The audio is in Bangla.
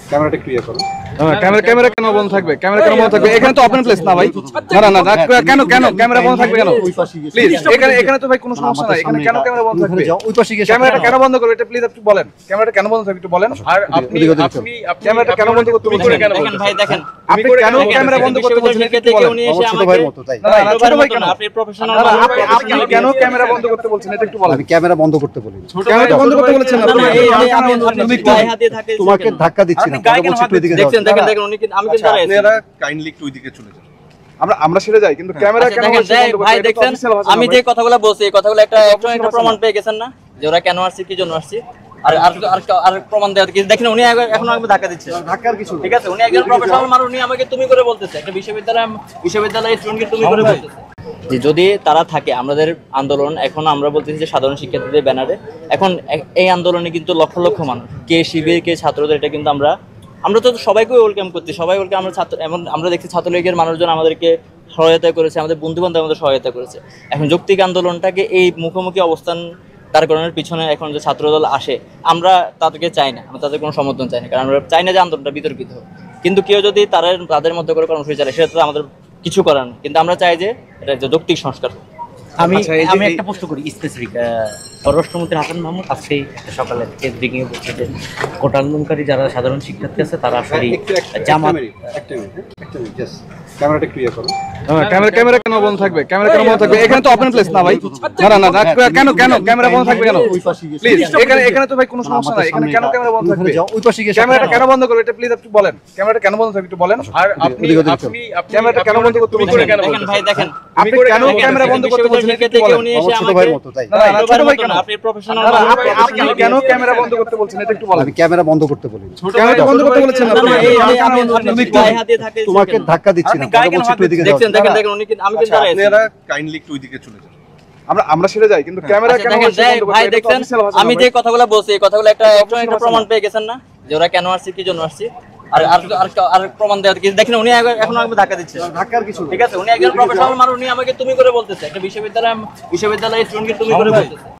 ক্যামেরাটা ক্লিয়ার করো। ক্যামেরা কেন বন্ধ থাকবে? ক্যামেরা কেন বন্ধ থাকবে? এখানে তো ওপেন প্লেস না ভাই। না না না, কেন কেন ক্যামেরা বন্ধ থাকবে কেন? প্লিজ, এখানে তো ভাই কোনো সমস্যা নাই। এখানে কেন ক্যামেরা বন্ধ থাকবে? ওই পাশে গিয়ে ক্যামেরাটা কেন বন্ধ করবে এটা প্লিজ একটু বলেন। ক্যামেরাটা কেন বন্ধ থাকবে একটু বলেন। আর আপনি ক্যামেরাটা কেন বন্ধ করতে বলছেন? দেখেন ভাই দেখেন, আপনি কেন ক্যামেরা বন্ধ করতে বলছেন এটা একটু বলেন। উনি এসে ছোট আমাকে ভাইয়ের মতো তাই। না না, ছোট ভাই কেন? আপনি প্রফেশনাল, আপনি কেন ক্যামেরা বন্ধ করতে বলছেন এটা একটু বলেন। আমি ক্যামেরা বন্ধ করতে বলিনি। ক্যামেরা বন্ধ করতে বলছেন না। গায়ে হাতে থাকে তোমাকে ধাক্কা দিচ্ছি না। কথা বলছি একটু এদিকে যাও। দেখেন দেখেন দেখেন, উনি আমি কিন্তু দাঁড়াই আছি। আপনারা কাইন্ডলি একটু ওইদিকে চলে যান। আমরা সেরে যাই, কিন্তু ক্যামেরা কেন দেখেন ভাই দেখছেন, আমি যে কথাগুলো বলছি এই কথাগুলো একটা প্রমাণ পেয়ে গেছেন না যে ওরা কেন আসছে, কি জন্য আসছে, আর আর আর প্রমাণ দেওয়ার কিছু দেখেন। উনি এখন আমাকে ধাক্কা দিচ্ছে, ধাক্কার কিছু ঠিক আছে? উনি একজন প্রফেশনাল মানুষ, উনি আমাকে তুমি করে বলতেছে। একটা বিশ্ববিদ্যালয়ের স্টুডেন্টকে তুমি করে বলতেছে। যে যদি তারা থাকে, আমাদের আন্দোলন এখন আমরা বলতেছি যে সাধারণ শিক্ষার্থীদের ব্যানারে, এখন এই আন্দোলনে কিন্তু লক্ষ লক্ষ মানুষ, কে শিবির কে ছাত্রদের, এটা কিন্তু আমরা তো সবাইকে ওয়েলকাম করছি, সবাই ওয়েলকাম। আমরা ছাত্র, এমন আমরা দেখছি ছাত্রলীগের মানুষজন আমাদেরকে সহায়তা করেছে, আমাদের বন্ধু বান্ধব আমাদের সহায়তা করেছে। এখন যৌক্তিক আন্দোলনটাকে এই মুখোমুখি অবস্থান দাঁড় করানোর পিছনে এখন যে ছাত্রদল আসে, আমরা তাদেরকে চাই না, আমরা তাদের কোনো সমর্থন চাই না, কারণ আমরা চাই না যে আন্দোলনটা বিতর্কিত হোক। কিন্তু কেউ যদি তাদের মধ্যে করে কর্মসূচি চালায়, সেটা তো আমাদের কিছু করার নেই। কিন্তু আমরা চাই যে এটা যে যৌক্তিক সংস্কার হোক। আমি একটা প্রশ্ন করি স্পেসিফিক। পররাষ্ট্রমন্ত্রী হাসান মাহমুদ আজকে সকালে ব্রিফিং এ বলছে যে কোটা আন্দোলনকারী যারা সাধারণ শিক্ষার্থী আছে তারা আসলে জামাত। ক্যামেরাটা ক্লিয়ার করো। ক্যামেরা কেন বন্ধ থাকবে? ক্যামেরা কেন বন্ধ থাকবে? এখানে তো ওপেন প্লেস না ভাই। না না না, কেন ক্যামেরা বন্ধ থাকবে কেন? ওই পাশে গিয়ে প্লিজ, এখানে তো ভাই কোনো সমস্যা নাই। এখানে কেন ক্যামেরা বন্ধ থাকবে? ওই পাশে গিয়ে ক্যামেরাটা কেন বন্ধ করবে এটা প্লিজ একটু বলেন। ক্যামেরাটা কেন বন্ধ থাকবে একটু বলেন। আর আপনি ক্যামেরাটা কেন বন্ধ করতে বলছেন? দেখেন ভাই দেখেন, আপনি কেন ক্যামেরা বন্ধ করতে বলছেন এটা একটু বলেন। উনি এসে ছোট আমাকে ভাইয়ের মতো তাই। না না, ছোট ভাই কেন? আপনি প্রফেশনাল, আপনি কেন ক্যামেরা বন্ধ করতে বলছেন এটা একটু বলেন। আমি ক্যামেরা বন্ধ করতে বলিনি। ক্যামেরাটা বন্ধ করতে বলেছেন না। গায়ে হাতে থাকে তোমাকে ধাক্কা দিচ্ছি না। কথা বলছি একটু এদিকে যাও। দেখছেন দেখেন দেখেন, উনি আমি কিন্তু দাঁড়াই আছি। আপনারা কাইন্ডলি একটু ওইদিকে চলে যান। আমরা সেরে যাই, কিন্তু ক্যামেরা কেন দেখেন ভাই দেখছেন, আমি যে কথাগুলো বলছি এই কথাগুলো একটা প্রমাণ পেয়ে গেছেন না যে ওরা কেন আসছে, কি জন্য আসছে, আর আর আর প্রমাণ দেওয়ার কিছু দেখেন। উনি এখন আমাকে ধাক্কা দিচ্ছে, ধাক্কার কিছু ঠিক আছে? উনি একজন প্রফেশনাল মানুষ, উনি আমাকে তুমি করে বলতেছে। একটা বিশ্ববিদ্যালয়ের স্টুডেন্টকে তুমি করে বলতেছে।